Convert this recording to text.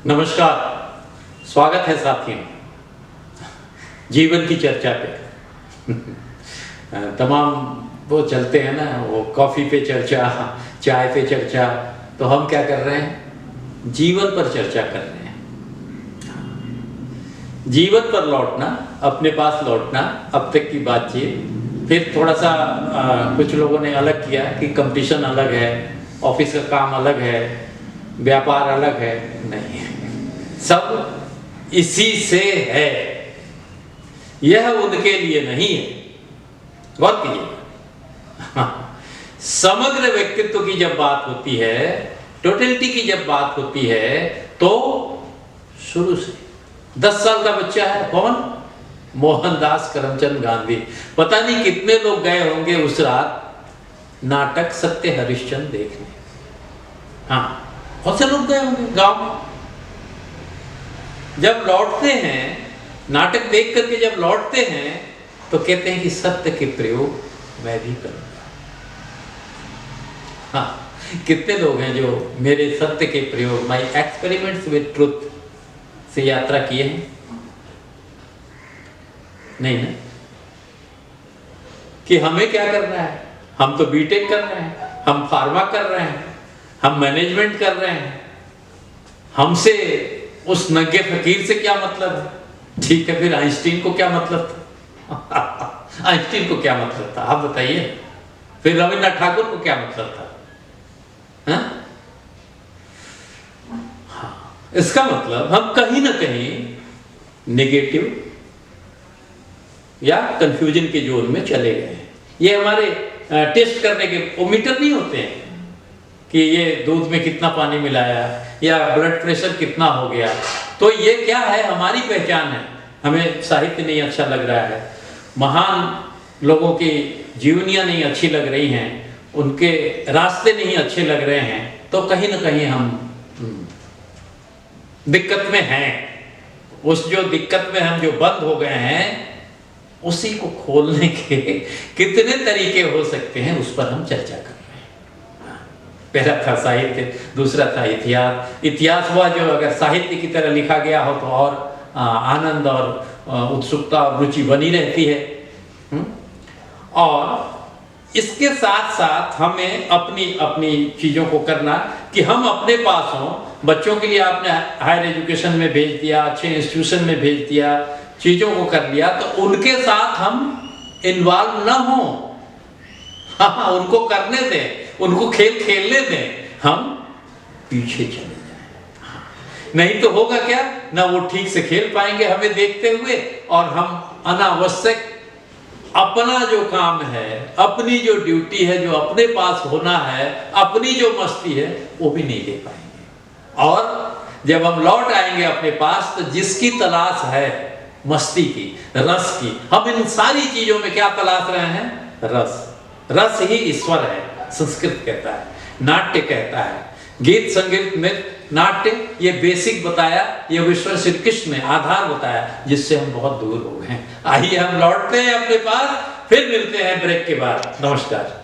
नमस्कार, स्वागत है साथियों जीवन की चर्चा पे। तमाम वो चलते हैं ना, वो कॉफ़ी पे चर्चा, चाय पे चर्चा, तो हम क्या कर रहे हैं, जीवन पर चर्चा कर रहे हैं। जीवन पर लौटना, अपने पास लौटना, अब तक की बातचीत। फिर थोड़ा सा कुछ लोगों ने अलग किया कि कंपटीशन अलग है, ऑफिस का काम अलग है, व्यापार अलग है। नहीं, सब इसी से है, यह उनके लिए नहीं है। गौर कीजिए, समग्र व्यक्तित्व की जब बात होती है, टोटलिटी की जब बात होती है, तो शुरू से 10 साल का बच्चा है, कौन? मोहनदास करमचंद गांधी। पता नहीं कितने लोग गए होंगे उस रात नाटक सत्य हरिश्चंद्र देखने। हाँ, बहुत से लोग गए होंगे गांव में। जब लौटते हैं, नाटक देख करके जब लौटते हैं, तो कहते हैं कि सत्य के प्रयोग मैं भी करूंगा। हाँ, कितने लोग हैं जो मेरे सत्य के प्रयोग, माई एक्सपेरिमेंट्स विद ट्रुथ से यात्रा किए हैं? नहीं ना। कि हमें क्या करना है, हम तो बीटेक कर रहे हैं, हम फार्मा कर रहे हैं, हम मैनेजमेंट कर रहे हैं, हमसे उस नंगे फकीर से क्या मतलब है? ठीक है, फिर आइंस्टीन को क्या मतलब था? आइंस्टीन को क्या मतलब था, आप बताइए। फिर रविन्द्रनाथ ठाकुर को क्या मतलब था? हाँ, इसका मतलब हम कहीं ना कहीं नेगेटिव या कंफ्यूजन के जोन में चले गए हैं। ये हमारे टेस्ट करने के वो मीटर नहीं होते हैं कि ये दूध में कितना पानी मिलाया या ब्लड प्रेशर कितना हो गया। तो ये क्या है, हमारी पहचान है। हमें साहित्य नहीं अच्छा लग रहा है, महान लोगों की जीवनियाँ नहीं अच्छी लग रही हैं, उनके रास्ते नहीं अच्छे लग रहे हैं, तो कहीं ना कहीं हम दिक्कत में हैं। उस जो दिक्कत में हम जो बंद हो गए हैं, उसी को खोलने के कितने तरीके हो सकते हैं, उस पर हम चर्चा कर रहे हैं। पहला था साहित्य, दूसरा था इतिहास। इतिहास हुआ जो अगर साहित्य की तरह लिखा गया हो तो और आनंद और उत्सुकता और रुचि बनी रहती है। और इसके साथ साथ हमें अपनी अपनी चीज़ों को करना कि हम अपने पास हों। बच्चों के लिए आपने हायर एजुकेशन में भेज दिया, अच्छे इंस्टीट्यूशन में भेज दिया, चीज़ों को कर लिया, तो उनके साथ हम इन्वॉल्व न हों। हाँ, उनको करने दें, उनको खेल खेलने दें, हम पीछे चले जाएं। नहीं तो होगा क्या, ना वो ठीक से खेल पाएंगे हमें देखते हुए, और हम अनावश्यक अपना जो काम है, अपनी जो ड्यूटी है, जो अपने पास होना है, अपनी जो मस्ती है, वो भी नहीं ले पाएंगे। और जब हम लौट आएंगे अपने पास, तो जिसकी तलाश है मस्ती की, रस की, हम इन सारी चीजों में क्या तलाश रहे हैं? रस। रस ही ईश्वर है, संस्कृत कहता है, नाट्य कहता है। गीत, संगीत, नृत्य, नाट्य, ये बेसिक बताया, ये विश्व श्री कृष्ण ने आधार बताया, जिससे हम बहुत दूर हो गए हैं। आइए हम लौटते हैं अपने पास, फिर मिलते हैं ब्रेक के बाद। नमस्कार।